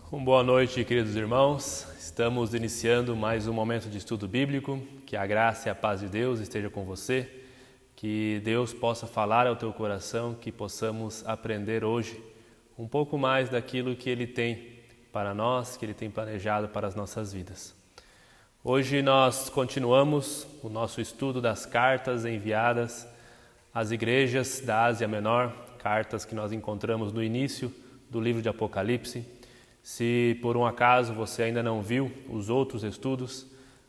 Boa noite, queridos irmãos. Estamos iniciando mais um momento de estudo bíblico. Que a graça e a paz de Deus esteja com você. Que Deus possa falar ao teu coração, que possamos aprender hoje um pouco mais daquilo que Ele tem para nós, que Ele tem planejado para as nossas vidas. Hoje nós continuamos o nosso estudo das cartas enviadas às igrejas da Ásia Menor, cartas que nós encontramos no início do livro de Apocalipse. Se por um acaso você ainda não viu os outros estudos,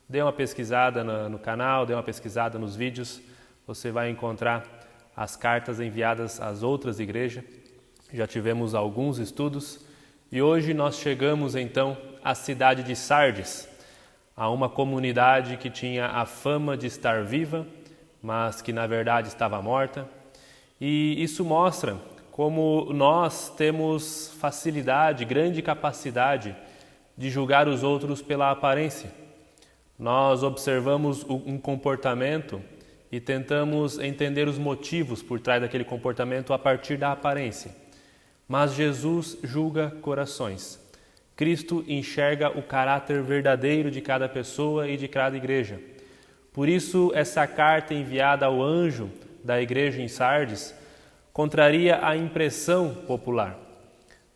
dê uma pesquisada no canal, dê uma pesquisada nos vídeos, você vai encontrar as cartas enviadas às outras igrejas. Já tivemos alguns estudos e hoje nós chegamos então à cidade de Sardes, a uma comunidade que tinha a fama de estar viva, mas que na verdade estava morta. E isso mostra como nós temos facilidade, grande capacidade de julgar os outros pela aparência. Nós observamos um comportamento e tentamos entender os motivos por trás daquele comportamento a partir da aparência. Mas Jesus julga corações. Cristo enxerga o caráter verdadeiro de cada pessoa e de cada igreja. Por isso, essa carta enviada ao anjo da igreja em Sardes contraria a impressão popular.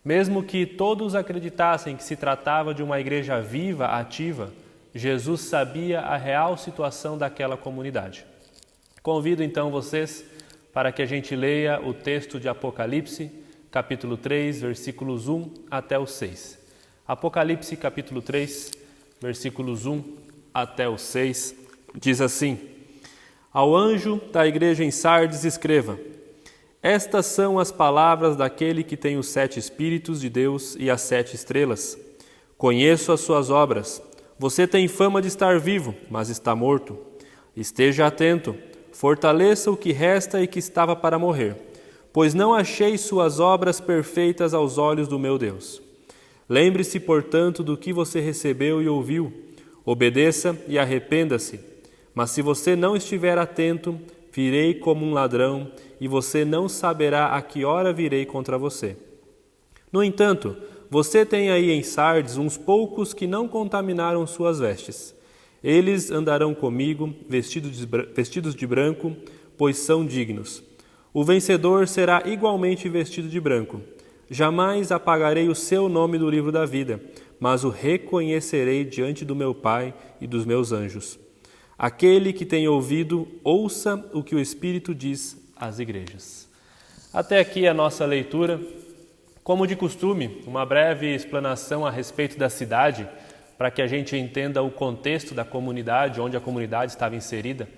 Mesmo que todos acreditassem que se tratava de uma igreja viva, ativa, Jesus sabia a real situação daquela comunidade. Convido então vocês para que a gente leia o texto de Apocalipse, capítulo 3, versículos 1 até o 6. Apocalipse, capítulo 3, versículos 1 até o 6, diz assim: Ao anjo da igreja em Sardes escreva: Estas são as palavras daquele que tem os 7 Espíritos de Deus e as 7 estrelas. Conheço as suas obras. Você tem fama de estar vivo, mas está morto. Esteja atento, fortaleça o que resta e que estava para morrer, pois não achei suas obras perfeitas aos olhos do meu Deus. Lembre-se, portanto, do que você recebeu e ouviu. Obedeça e arrependa-se. Mas se você não estiver atento, virei como um ladrão, e você não saberá a que hora virei contra você. No entanto, você tem aí em Sardes uns poucos que não contaminaram suas vestes. Eles andarão comigo, vestidos de branco, pois são dignos. O vencedor será igualmente vestido de branco. Jamais apagarei o seu nome do livro da vida, mas o reconhecerei diante do meu Pai e dos meus anjos. Aquele que tem ouvido, ouça o que o Espírito diz às igrejas. Até aqui a nossa leitura. Como de costume, uma breve explanação a respeito da cidade, para que a gente entenda o contexto da comunidade, onde a comunidade estava inserida.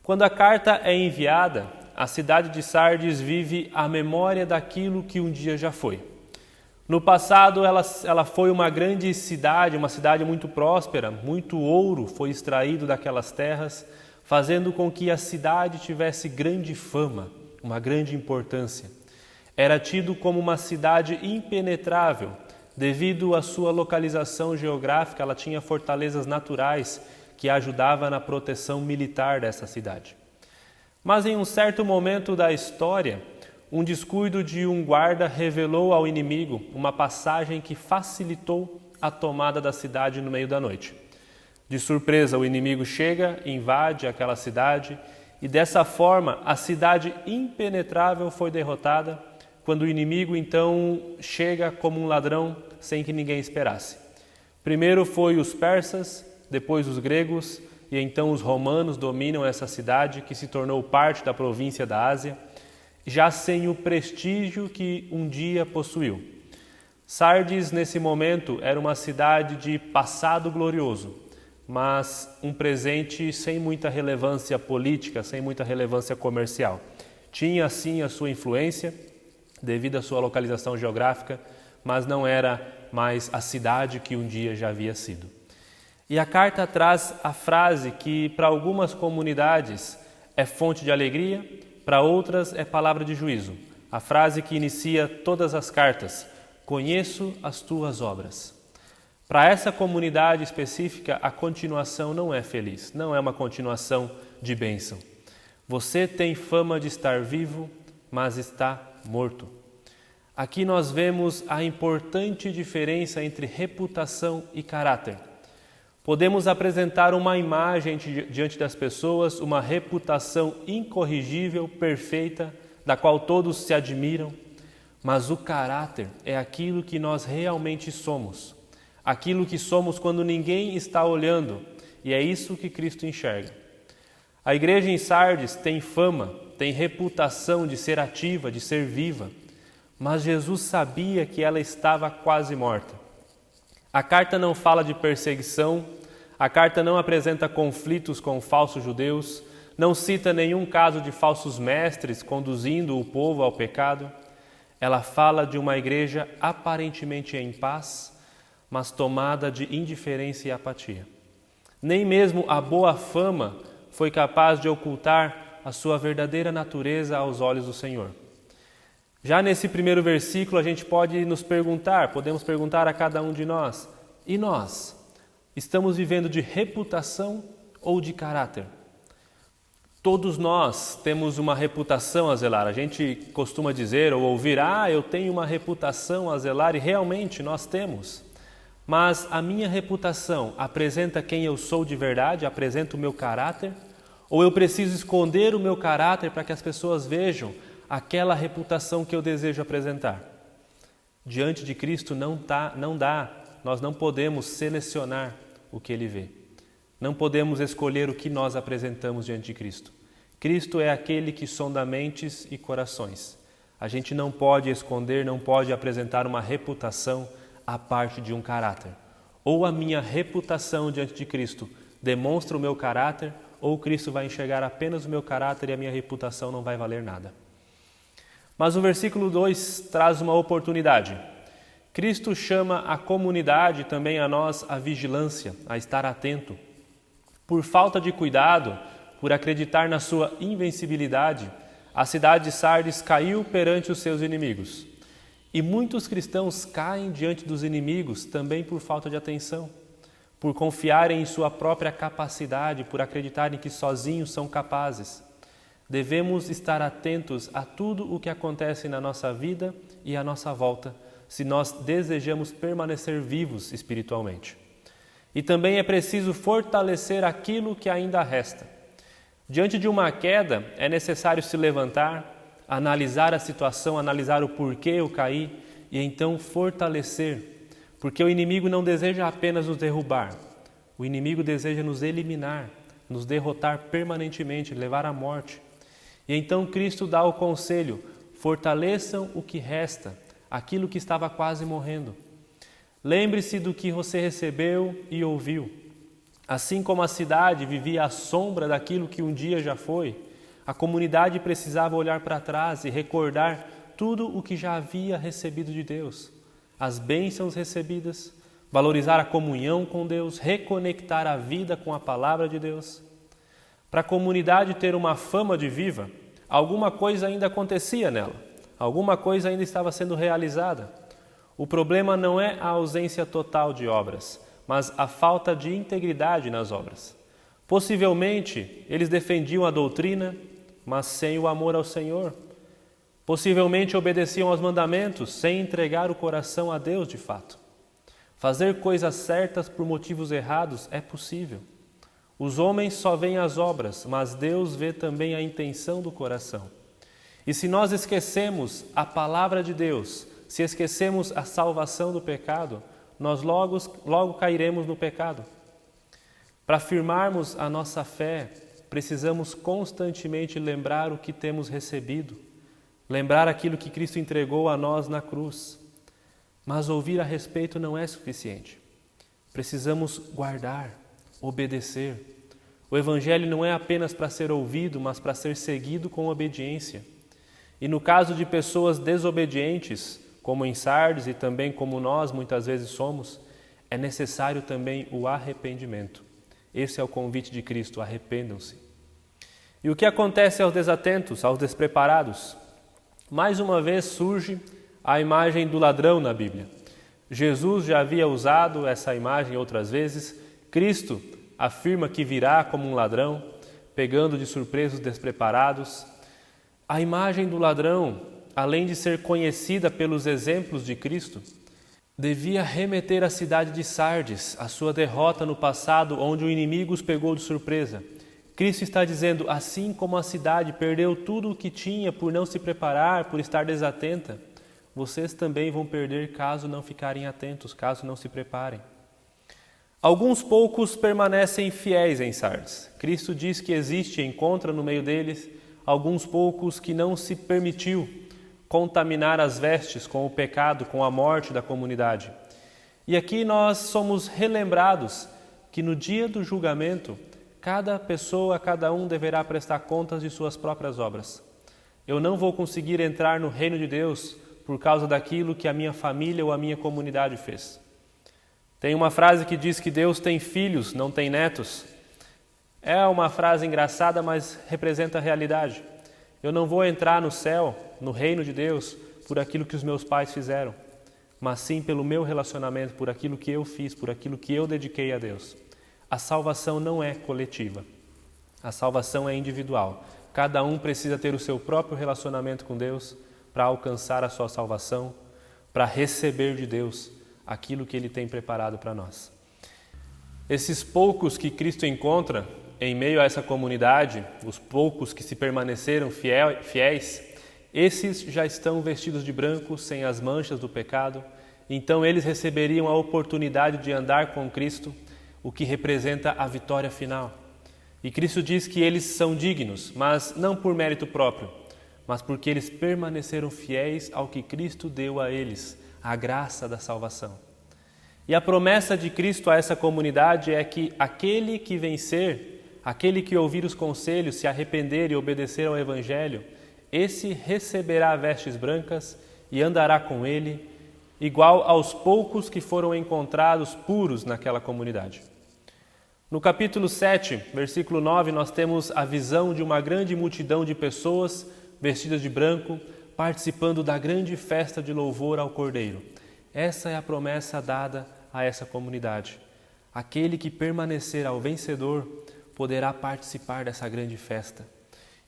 Quando a carta é enviada, a cidade de Sardes vive a memória daquilo que um dia já foi. No passado, ela foi uma grande cidade, uma cidade muito próspera, muito ouro foi extraído daquelas terras, fazendo com que a cidade tivesse grande fama, uma grande importância. Era tido como uma cidade impenetrável, devido à sua localização geográfica, ela tinha fortalezas naturais que ajudavam na proteção militar dessa cidade. Mas em um certo momento da história, um descuido de um guarda revelou ao inimigo uma passagem que facilitou a tomada da cidade no meio da noite. De surpresa, o inimigo chega, invade aquela cidade e dessa forma a cidade impenetrável foi derrotada quando o inimigo então chega como um ladrão sem que ninguém esperasse. Primeiro foi os persas, depois os gregos e então os romanos dominam essa cidade que se tornou parte da província da Ásia, já sem o prestígio que um dia possuiu. Sardes, nesse momento, era uma cidade de passado glorioso, mas um presente sem muita relevância política, sem muita relevância comercial. Tinha, sim, a sua influência, devido à sua localização geográfica, mas não era mais a cidade que um dia já havia sido. E a carta traz a frase que, para algumas comunidades, é fonte de alegria, para outras é palavra de juízo. A frase que inicia todas as cartas: conheço as tuas obras. Para essa comunidade específica, a continuação não é feliz, não é uma continuação de bênção. Você tem fama de estar vivo, mas está morto. Aqui nós vemos a importante diferença entre reputação e caráter. Podemos apresentar uma imagem diante das pessoas, uma reputação incorrigível, perfeita, da qual todos se admiram, mas o caráter é aquilo que nós realmente somos, aquilo que somos quando ninguém está olhando, e é isso que Cristo enxerga. A igreja em Sardes tem fama, tem reputação de ser ativa, de ser viva, mas Jesus sabia que ela estava quase morta. A carta não fala de perseguição, a carta não apresenta conflitos com falsos judeus, não cita nenhum caso de falsos mestres conduzindo o povo ao pecado. Ela fala de uma igreja aparentemente em paz, mas tomada de indiferença e apatia. Nem mesmo a boa fama foi capaz de ocultar a sua verdadeira natureza aos olhos do Senhor. Já nesse primeiro versículo a gente pode nos perguntar, podemos perguntar a cada um de nós, e nós? Estamos vivendo de reputação ou de caráter? Todos nós temos uma reputação a zelar. A gente costuma dizer ou ouvir, eu tenho uma reputação a zelar, e realmente nós temos. Mas a minha reputação apresenta quem eu sou de verdade, apresenta o meu caráter? Ou eu preciso esconder o meu caráter para que as pessoas vejam aquela reputação que eu desejo apresentar? Diante de Cristo não dá, nós não podemos selecionar o que Ele vê. Não podemos escolher o que nós apresentamos diante de Cristo. Cristo é aquele que sonda mentes e corações. A gente não pode esconder, não pode apresentar uma reputação à parte de um caráter. Ou a minha reputação diante de Cristo demonstra o meu caráter, ou Cristo vai enxergar apenas o meu caráter e a minha reputação não vai valer nada. Mas o versículo 2 traz uma oportunidade. Cristo chama a comunidade, também a nós, à vigilância, a estar atento. Por falta de cuidado, por acreditar na sua invencibilidade, a cidade de Sardes caiu perante os seus inimigos. E muitos cristãos caem diante dos inimigos também por falta de atenção, por confiarem em sua própria capacidade, por acreditarem que sozinhos são capazes. Devemos estar atentos a tudo o que acontece na nossa vida e à nossa volta, se nós desejamos permanecer vivos espiritualmente. E também é preciso fortalecer aquilo que ainda resta. Diante de uma queda, é necessário se levantar, analisar a situação, analisar o porquê eu caí e então fortalecer. Porque o inimigo não deseja apenas nos derrubar, o inimigo deseja nos eliminar, nos derrotar permanentemente, levar à morte. E então Cristo dá o conselho: fortaleçam o que resta, aquilo que estava quase morrendo. Lembre-se do que você recebeu e ouviu. Assim como a cidade vivia à sombra daquilo que um dia já foi, a comunidade precisava olhar para trás e recordar tudo o que já havia recebido de Deus. As bênçãos recebidas, valorizar a comunhão com Deus, reconectar a vida com a palavra de Deus. Para a comunidade ter uma fama de viva, alguma coisa ainda acontecia nela, alguma coisa ainda estava sendo realizada. O problema não é a ausência total de obras, mas a falta de integridade nas obras. Possivelmente, eles defendiam a doutrina, mas sem o amor ao Senhor. Possivelmente obedeciam aos mandamentos, sem entregar o coração a Deus de fato. Fazer coisas certas por motivos errados é possível. Os homens só veem as obras, mas Deus vê também a intenção do coração. E se nós esquecemos a palavra de Deus, se esquecemos a salvação do pecado, nós logo cairemos no pecado. Para afirmarmos a nossa fé, precisamos constantemente lembrar o que temos recebido, lembrar aquilo que Cristo entregou a nós na cruz. Mas ouvir a respeito não é suficiente. Precisamos guardar, obedecer. O Evangelho não é apenas para ser ouvido, mas para ser seguido com obediência. E no caso de pessoas desobedientes, como em Sardes e também como nós muitas vezes somos, é necessário também o arrependimento. Esse é o convite de Cristo: arrependam-se. E o que acontece aos desatentos, aos despreparados? Mais uma vez surge a imagem do ladrão na Bíblia. Jesus já havia usado essa imagem outras vezes. Cristo afirma que virá como um ladrão, pegando de surpresa os despreparados. A imagem do ladrão além de ser conhecida pelos exemplos de Cristo, devia remeter à cidade de Sardes, a sua derrota no passado, onde o inimigo os pegou de surpresa. Cristo está dizendo, assim como a cidade perdeu tudo o que tinha por não se preparar, por estar desatenta, vocês também vão perder caso não ficarem atentos, caso não se preparem. Alguns poucos permanecem fiéis em Sardes. Cristo diz que existe e encontra no meio deles alguns poucos que não se permitiu contaminar as vestes com o pecado, com a morte da comunidade. E aqui nós somos relembrados que no dia do julgamento, cada pessoa, cada um deverá prestar contas de suas próprias obras. Eu não vou conseguir entrar no reino de Deus por causa daquilo que a minha família ou a minha comunidade fez. Tem uma frase que diz que Deus tem filhos, não tem netos. É uma frase engraçada, mas representa a realidade. Eu não vou entrar no céu, no reino de Deus, por aquilo que os meus pais fizeram, mas sim pelo meu relacionamento, por aquilo que eu fiz, por aquilo que eu dediquei a Deus. A salvação não é coletiva, a salvação é individual. Cada um precisa ter o seu próprio relacionamento com Deus para alcançar a sua salvação, para receber de Deus aquilo que Ele tem preparado para nós. Esses poucos que Cristo encontra em meio a essa comunidade, os poucos que se permaneceram fiéis, esses já estão vestidos de branco, sem as manchas do pecado, então eles receberiam a oportunidade de andar com Cristo, o que representa a vitória final. E Cristo diz que eles são dignos, mas não por mérito próprio, mas porque eles permaneceram fiéis ao que Cristo deu a eles, a graça da salvação. E a promessa de Cristo a essa comunidade é que aquele que vencer, aquele que ouvir os conselhos, se arrepender e obedecer ao Evangelho, esse receberá vestes brancas e andará com ele, igual aos poucos que foram encontrados puros naquela comunidade. No capítulo 7, versículo 9, nós temos a visão de uma grande multidão de pessoas vestidas de branco, participando da grande festa de louvor ao Cordeiro. Essa é a promessa dada a essa comunidade. Aquele que permanecer ao vencedor poderá participar dessa grande festa.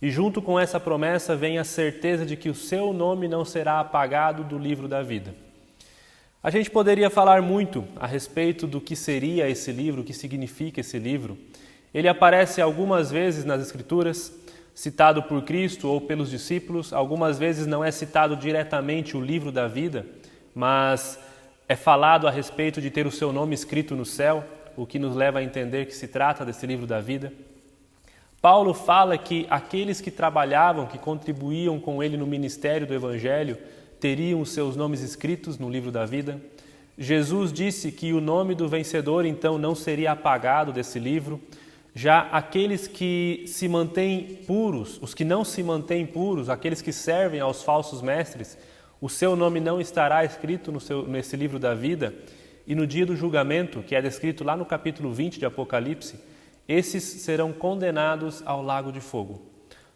E junto com essa promessa vem a certeza de que o seu nome não será apagado do livro da vida. A gente poderia falar muito a respeito do que seria esse livro, o que significa esse livro. Ele aparece algumas vezes nas Escrituras, citado por Cristo ou pelos discípulos. Algumas vezes não é citado diretamente o livro da vida, mas é falado a respeito de ter o seu nome escrito no céu, o que nos leva a entender que se trata desse livro da vida. Paulo fala que aqueles que trabalhavam, que contribuíam com ele no ministério do Evangelho, teriam os seus nomes escritos no livro da vida. Jesus disse que o nome do vencedor, então, não seria apagado desse livro. Já aqueles que se mantêm puros, os que não se mantêm puros, aqueles que servem aos falsos mestres, o seu nome não estará escrito nesse livro da vida. E no dia do julgamento, que é descrito lá no capítulo 20 de Apocalipse, esses serão condenados ao lago de fogo.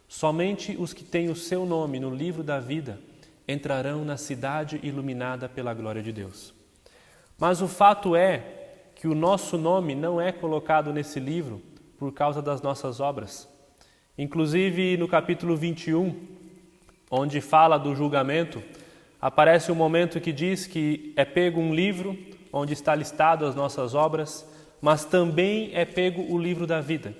Somente os que têm o seu nome no livro da vida entrarão na cidade iluminada pela glória de Deus. Mas o fato é que o nosso nome não é colocado nesse livro por causa das nossas obras. Inclusive no capítulo 21, onde fala do julgamento, aparece um momento que diz que é pego um livro onde está listado as nossas obras, mas também é pego o livro da vida.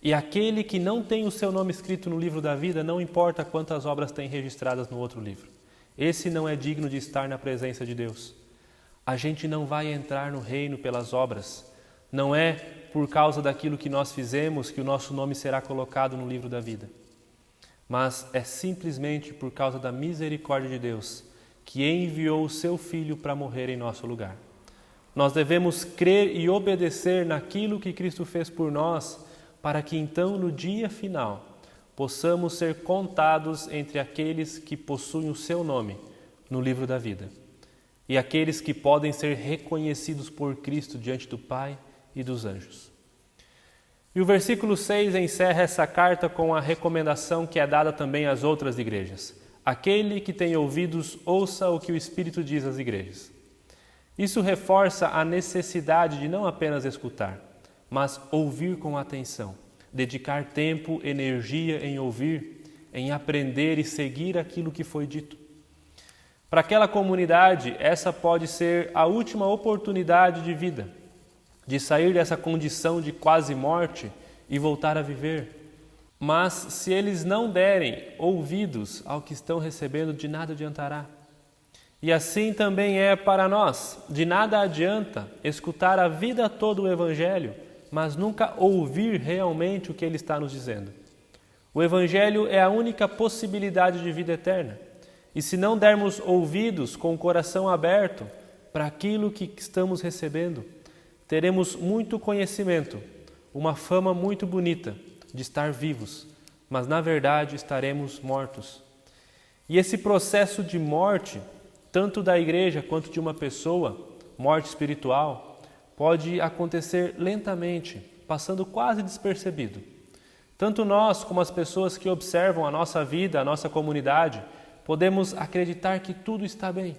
E aquele que não tem o seu nome escrito no livro da vida, não importa quantas obras tem registradas no outro livro. Esse não é digno de estar na presença de Deus. A gente não vai entrar no reino pelas obras. Não é por causa daquilo que nós fizemos que o nosso nome será colocado no livro da vida. Mas é simplesmente por causa da misericórdia de Deus que enviou o seu Filho para morrer em nosso lugar. Nós devemos crer e obedecer naquilo que Cristo fez por nós, para que então, no dia final, possamos ser contados entre aqueles que possuem o seu nome no livro da vida e aqueles que podem ser reconhecidos por Cristo diante do Pai e dos anjos. E o versículo 6 encerra essa carta com a recomendação que é dada também às outras igrejas. Aquele que tem ouvidos, ouça o que o Espírito diz às igrejas. Isso reforça a necessidade de não apenas escutar, mas ouvir com atenção. Dedicar tempo, energia em ouvir, em aprender e seguir aquilo que foi dito. Para aquela comunidade, essa pode ser a última oportunidade de vida, de sair dessa condição de quase morte e voltar a viver. Mas se eles não derem ouvidos ao que estão recebendo, de nada adiantará. E assim também é para nós. De nada adianta escutar a vida toda o Evangelho, mas nunca ouvir realmente o que ele está nos dizendo. O Evangelho é a única possibilidade de vida eterna. E se não dermos ouvidos com o coração aberto para aquilo que estamos recebendo, teremos muito conhecimento, uma fama muito bonita de estar vivos, mas na verdade estaremos mortos. E esse processo de morte, tanto da igreja quanto de uma pessoa, morte espiritual, pode acontecer lentamente, passando quase despercebido. Tanto nós como as pessoas que observam a nossa vida, a nossa comunidade, podemos acreditar que tudo está bem.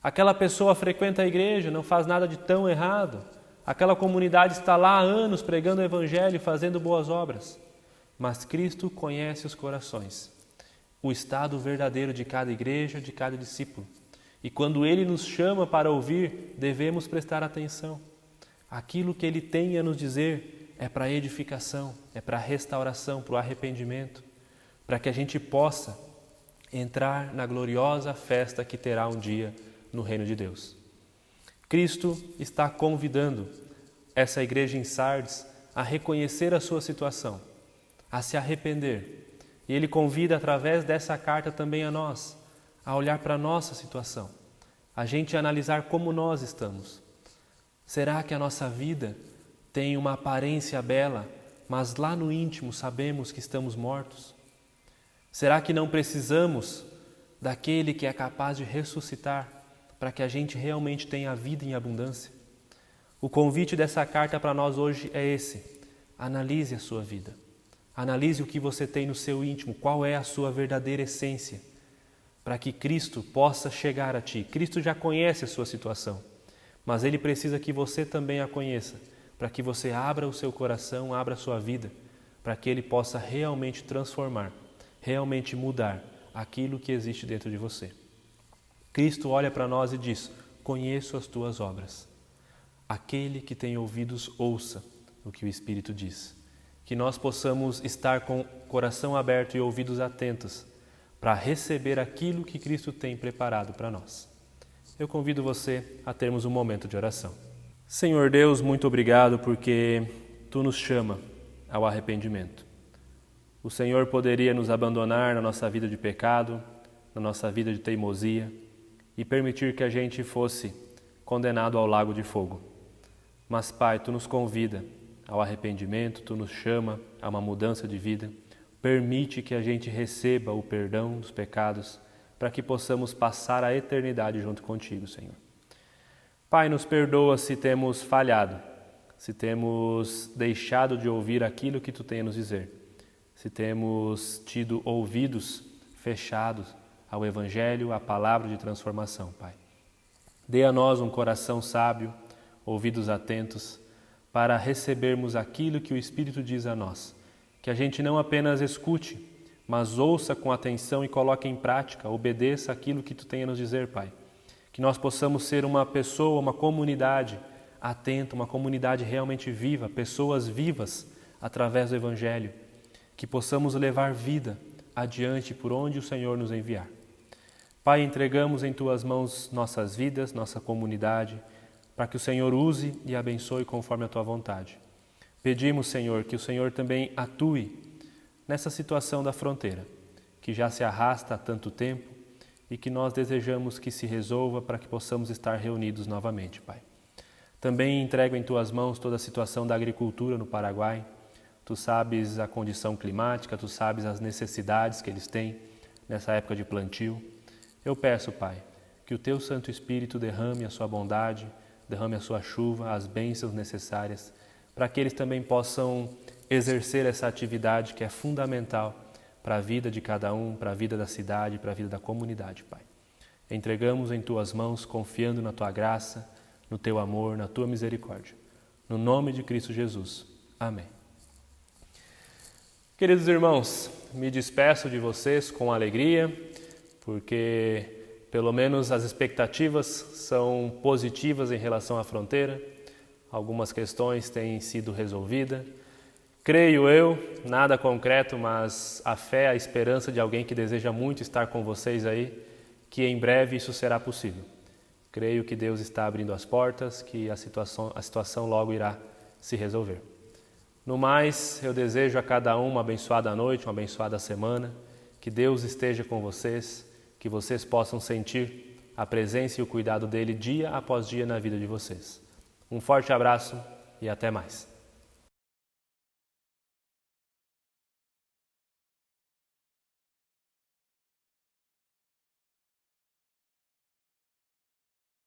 Aquela pessoa frequenta a igreja, não faz nada de tão errado. Aquela comunidade está lá há anos pregando o Evangelho e fazendo boas obras. Mas Cristo conhece os corações, o estado verdadeiro de cada igreja, de cada discípulo. E quando Ele nos chama para ouvir, devemos prestar atenção. Aquilo que Ele tem a nos dizer é para a edificação, é para a restauração, para o arrependimento, para que a gente possa entrar na gloriosa festa que terá um dia no reino de Deus. Cristo está convidando essa igreja em Sardes a reconhecer a sua situação, a se arrepender. E Ele convida através dessa carta também a nós, a olhar para a nossa situação, a gente analisar como nós estamos. Será que a nossa vida tem uma aparência bela, mas lá no íntimo sabemos que estamos mortos? Será que não precisamos daquele que é capaz de ressuscitar para que a gente realmente tenha a vida em abundância? O convite dessa carta para nós hoje é esse: analise a sua vida, analise o que você tem no seu íntimo, qual é a sua verdadeira essência, para que Cristo possa chegar a ti. Cristo já conhece a sua situação, mas Ele precisa que você também a conheça, para que você abra o seu coração, abra a sua vida, para que Ele possa realmente transformar, realmente mudar aquilo que existe dentro de você. Cristo olha para nós e diz: conheço as tuas obras. Aquele que tem ouvidos, ouça o que o Espírito diz. Que nós possamos estar com o coração aberto e ouvidos atentos para receber aquilo que Cristo tem preparado para nós. Eu convido você a termos um momento de oração. Senhor Deus, muito obrigado porque Tu nos chama ao arrependimento. O Senhor poderia nos abandonar na nossa vida de pecado, na nossa vida de teimosia e permitir que a gente fosse condenado ao lago de fogo. Mas, Pai, Tu nos convida ao arrependimento, Tu nos chama a uma mudança de vida. Permite que a gente receba o perdão dos pecados para que possamos passar a eternidade junto contigo, Senhor. Pai, nos perdoa se temos falhado, se temos deixado de ouvir aquilo que Tu tem a nos dizer, se temos tido ouvidos fechados ao Evangelho, à palavra de transformação, Pai. Dê a nós um coração sábio, ouvidos atentos, para recebermos aquilo que o Espírito diz a nós. Que a gente não apenas escute, mas ouça com atenção e coloque em prática, obedeça aquilo que Tu tem a nos dizer, Pai. Que nós possamos ser uma pessoa, uma comunidade atenta, uma comunidade realmente viva, pessoas vivas através do Evangelho. Que possamos levar vida adiante por onde o Senhor nos enviar. Pai, entregamos em Tuas mãos nossas vidas, nossa comunidade, para que o Senhor use e abençoe conforme a Tua vontade. Pedimos, Senhor, que o Senhor também atue nessa situação da fronteira, que já se arrasta há tanto tempo e que nós desejamos que se resolva para que possamos estar reunidos novamente, Pai. Também entrego em Tuas mãos toda a situação da agricultura no Paraguai. Tu sabes a condição climática, Tu sabes as necessidades que eles têm nessa época de plantio. Eu peço, Pai, que o Teu Santo Espírito derrame a Sua bondade, derrame a Sua chuva, as bênçãos necessárias, para que eles também possam exercer essa atividade que é fundamental para a vida de cada um, para a vida da cidade, para a vida da comunidade, Pai. Entregamos em Tuas mãos, confiando na Tua graça, no Teu amor, na Tua misericórdia. No nome de Cristo Jesus. Amém. Queridos irmãos, me despeço de vocês com alegria, porque pelo menos as expectativas são positivas em relação à fronteira. Algumas questões têm sido resolvidas. Creio eu, nada concreto, mas a fé, a esperança de alguém que deseja muito estar com vocês aí, que em breve isso será possível. Creio que Deus está abrindo as portas, que a situação logo irá se resolver. No mais, eu desejo a cada um uma abençoada noite, uma abençoada semana, que Deus esteja com vocês, que vocês possam sentir a presença e o cuidado dele dia após dia na vida de vocês. Um forte abraço e até mais.